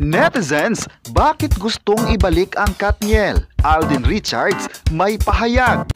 Netizens, bakit gustong ibalik ang Katniel? Alden Richards may pahayag.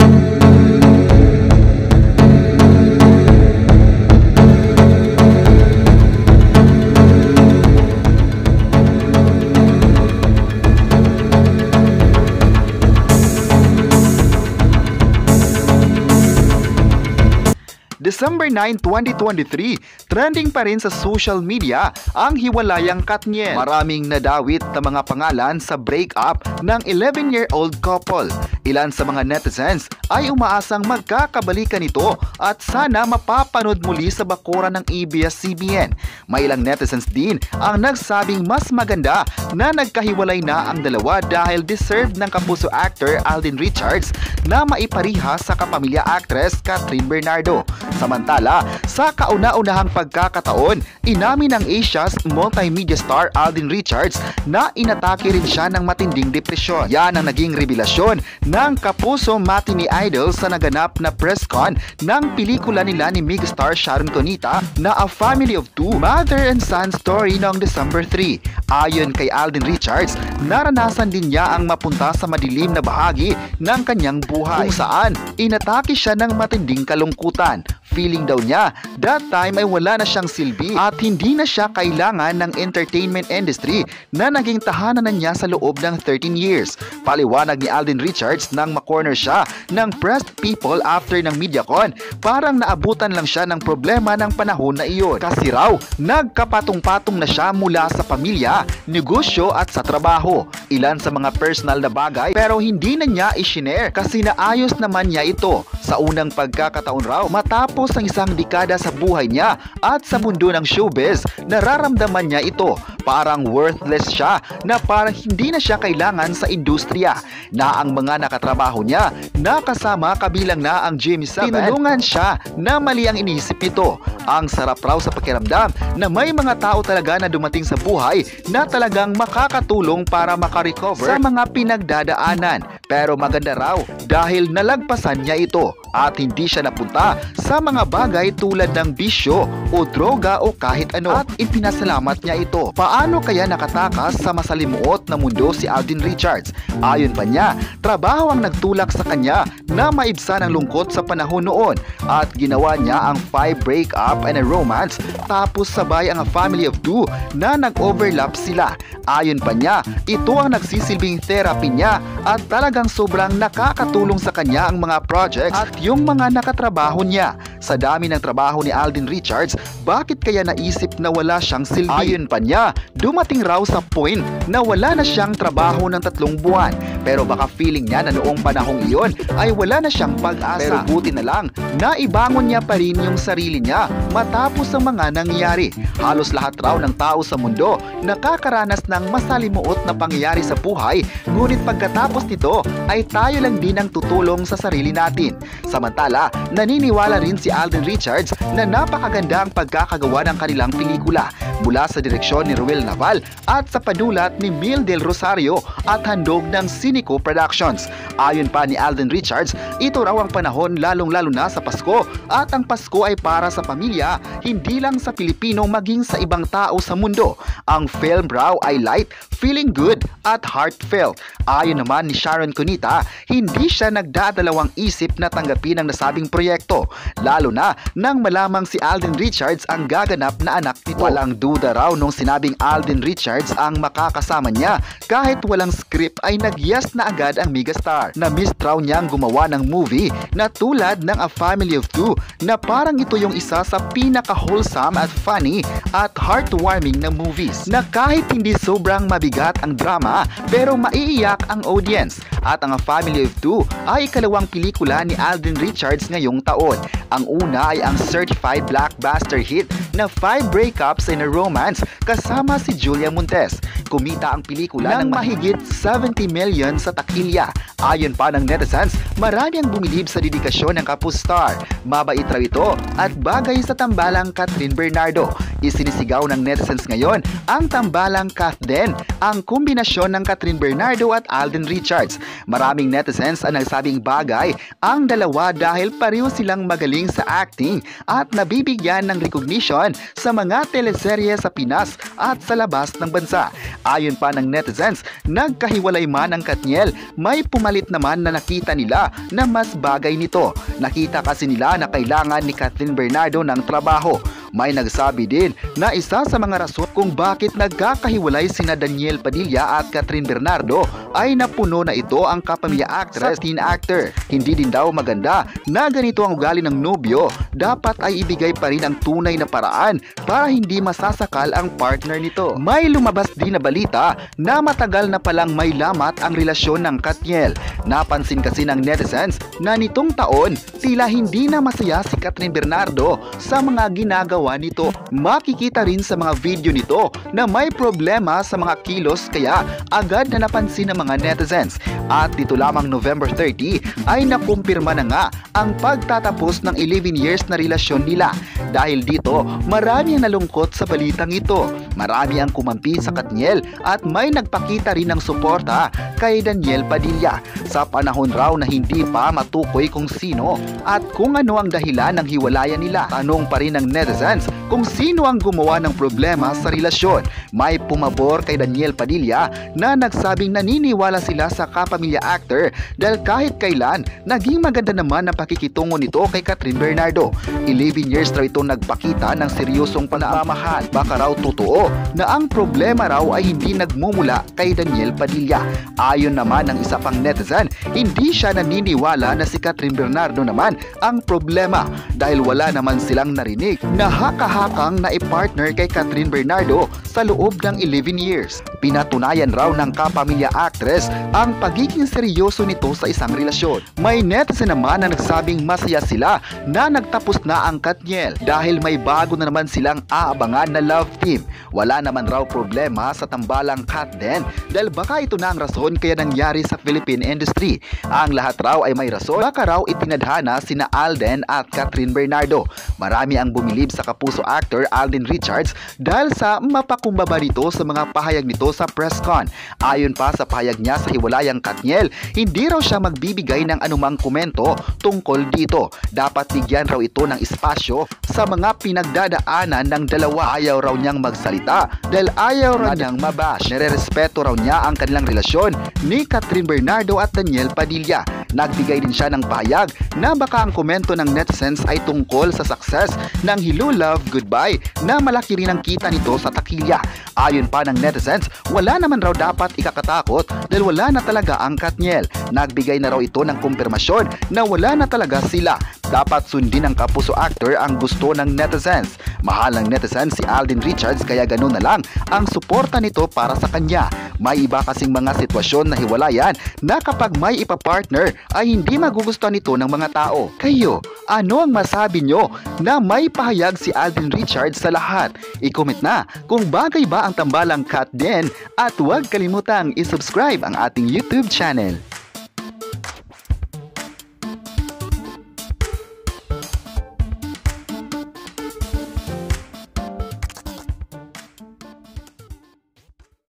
December 9, 2023, trending pa rin sa social media ang hiwalayang Katniel. Maraming nadawit na mga pangalan sa breakup ng 11-year-old couple. Ilan sa mga netizens ay umaasang magkakabalikan ito at sana mapapanood muli sa bakuran ng ABS-CBN. May ilang netizens din ang nagsabing mas maganda na nagkahiwalay na ang dalawa dahil deserved ng kapuso actor Alden Richards na maipariha sa kapamilya actress Catherine Bernardo. Samantala, sa kauna-unahang pagkakataon, inamin ng Asia's multimedia star Alden Richards na inatake rin siya ng matinding depresyon. Yan ang naging revelasyon ng kapuso matinee idol sa naganap na press con ng pelikula nila ni megastar Sharon Cunita na A Family of Two, Mother and Son story noong December 3. Ayon kay Alden Richards, naranasan din niya ang mapunta sa madilim na bahagi ng kanyang buhay kung saan inatake siya ng matinding kalungkutan. Feeling daw niya, that time ay wala na siyang silbi at hindi na siya kailangan ng entertainment industry na naging tahanan na niya sa loob ng 13 years. Paliwanag ni Alden Richards nang makorner siya ng pressed people after ng MediaCon, parang naabutan lang siya ng problema ng panahon na iyon. Kasi raw, nagkapatong-patong na siya mula sa pamilya, negosyo at sa trabaho. Ilan sa mga personal na bagay pero hindi na niya i-share kasi naayos naman niya ito. Sa unang pagkakataon raw, matapos ang isang dekada sa buhay niya at sa mundo ng showbiz, nararamdaman niya ito. Parang worthless siya na parang hindi na siya kailangan sa industriya. Na ang mga nakatrabaho niya, nakasama kabilang na ang Jimmy Savile, tinulungan siya na mali ang iniisip nito. Ang sarap raw sa pakiramdam na may mga tao talaga na dumating sa buhay na talagang makakatulong para makarecover sa mga pinagdadaanan. Pero maganda raw dahil nalagpasan niya ito at hindi siya napunta sa mga bagay tulad ng bisyo o droga o kahit ano at ipinasalamat niya ito. Paano kaya nakatakas sa masalimuot na mundo si Alden Richards? Ayon pa niya, trabaho ang nagtulak sa kanya na maibsan ang lungkot sa panahon noon at ginawa niya ang 5 breakup and a romance tapos sabay ang A Family of Two na nag-overlap sila. Ayon pa niya, ito ang nagsisilbing therapy niya at talagang sobrang nakakatulong sa kanya ang mga projects at yung mga nakatrabaho niya. Sa dami ng trabaho ni Alden Richards, bakit kaya naisip na wala siyang silbi? Ayon pa niya, dumating raw sa point na wala na siyang trabaho ng 3 buwan. Pero baka feeling niya na noong panahong iyon ay wala na siyang pag-asa. Pero buti na lang, naibangon niya pa rin yung sarili niya matapos ang mga nangyari. Halos lahat raw ng tao sa mundo nakakaranas ng masalimuot na pangyayari sa buhay, ngunit pagkatapos nito ay tayo lang din ang tutulong sa sarili natin. Samantala, naniniwala rin si Alden Richards na napakaganda ang pagkakagawa ng kanilang pelikula mula sa direksyon ni Ruel Naval at sa panulat ni Mil Del Rosario at handog ng Cineco Productions. Ayon pa ni Alden Richards, ito raw ang panahon lalong-lalo na sa Pasko at ang Pasko ay para sa pamilya, hindi lang sa Pilipino maging sa ibang tao sa mundo. Ang film raw ay light, feeling good at heartfelt. Ayon naman ni Sharon Cunita, hindi siya nagdadalawang isip na tanggapin ang nasabing proyekto, lalo na nang malamang si Alden Richards ang gaganap na anak nito. Walang duda raw nung sinabing Alden Richards ang makakasama niya, kahit walang script ay nag-yes na agad ang megastar. Na-miss raw niyang gumawa ng movie na tulad ng A Family of Two na parang ito yung isa sa pinaka-wholesome at funny at heartwarming na movies na kahit hindi sobrang mabigat ang drama pero maiiyak ang audience. At ang A Family of Two ay ikalawang pelikula ni Alden Richards ngayong taon. Ang una ay ang certified blockbuster hit na 5 breakups and a romance kasama si Julia Montes. Kumita ang pelikula ng mahigit 70 million sa takilya. Ayon pa ng netizens, marami ang bumilib sa dedikasyon ng kapustar. Mabait raw ito at bagay sa tambalang Catherine Bernardo. Isinisigaw ng netizens ngayon ang tambalang Kath din, ang kombinasyon ng Catherine Bernardo at Alden Richards. Maraming netizens ang nagsabing bagay ang dalawa dahil pareho silang magaling sa acting at nabibigyan ng recognition naman sa mga teleserye sa Pinas at sa labas ng bansa. Ayon pa ng netizens, nagkahiwalay man ang Katniel, may pumalit naman na nakita nila na mas bagay nito. Nakita kasi nila na kailangan ni Kathryn Bernardo ng trabaho. May nagsabi din na isa sa mga rason kung bakit nagkakahiwalay sina Daniel Padilla at Kathryn Bernardo ay napuno na ito ang kapamilya actress teen actor. Hindi din daw maganda na ganito ang ugali ng nobyo. Dapat ay ibigay pa rin ang tunay na paraan para hindi masasakal ang partner nito. May lumabas din na balita na matagal na palang may lamat ang relasyon ng Katniel. Napansin kasi ng netizens na nitong taon tila hindi na masaya si Kathryn Bernardo sa mga ginagawa nito. Makikita rin sa mga video nito na may problema sa mga kilos kaya agad na napansin ng mga netizens. At dito lamang November 30 ay nakumpirma na nga ang pagtatapos ng 11 years na relasyon nila. Dahil dito, marami ang nalungkot sa balitang ito. Marami ang kumampi sa Katniel at may nagpakita rin ng suporta kay Daniel Padilla. Sa panahon raw na hindi pa matukoy kung sino at kung ano ang dahilan ng hiwalayan nila. Tanong pa rin ng netizens kung sino ang gumawa ng problema sa relasyon. May pumabor kay Daniel Padilla na nagsabing naniniwala sila sa kapamilya actor dahil kahit kailan naging maganda naman ang pakikitungo nito kay Kathryn Bernardo. 11 years raw ito nagpakita ng seryosong pagmamahal. Baka raw totoo na ang problema raw ay hindi nagmumula kay Daniel Padilla. Ayon naman ng isa pang netizen, hindi siya naniniwala na si Kathryn Bernardo naman ang problema dahil wala naman silang narinig na haka-hakang na i-partner kay Kathryn Bernardo sa loob ng 11 years. Pinatunayan raw ng kapamilya actress ang pagiging seryoso nito sa isang relasyon. May netizen naman na nagsabing masaya sila na nagtapos na ang Katniel dahil may bago na naman silang aabangan na love team. Wala naman raw problema sa tambalang Katden dahil baka ito na ang rason kaya nangyari sa Philippine industry. Ang lahat raw ay may rason, baka raw itinadhana sina Alden at Kathryn Bernardo. Marami ang bumilib sa kapuso actor Alden Richards dahil sa mapakumbaba nito sa mga pahayag nito sa press con. Ayon pa sa pahayag niya sa hiwalayang Katniel, hindi raw siya magbibigay ng anumang komento tungkol dito. Dapat bigyan raw ito ng espasyo sa mga pinagdadaanan ng dalawa. Ayaw raw niyang magsalita dahil ayaw raw niyang mabash. Nire-respeto raw niya ang kanilang relasyon ni Kathryn Bernardo at Daniel Padilla. Nagbigay din siya ng pahayag na baka ang komento ng netizens ay tungkol sa success ng Hello Love Goodbye na malaki rin ang kita nito sa takilya. Ayon pa ng netizens, wala naman raw dapat ikakatakot dahil wala na talaga ang Katniel. Nagbigay na raw ito ng kumpirmasyon na wala na talaga sila. Dapat sundin ng kapuso actor ang gusto ng netizens. Mahal ng netizens si Alden Richards kaya ganun na lang ang suporta nito para sa kanya. May iba kasing mga sitwasyon na hiwalayan na kapag may ipapartner ay hindi magugustuhan nito ng mga tao. Kayo, ano ang masabi nyo na may pahayag si Alden Richards sa lahat? I-comment na kung bagay ba ang tambalang Katden at huwag kalimutang i-subscribe ang ating YouTube channel.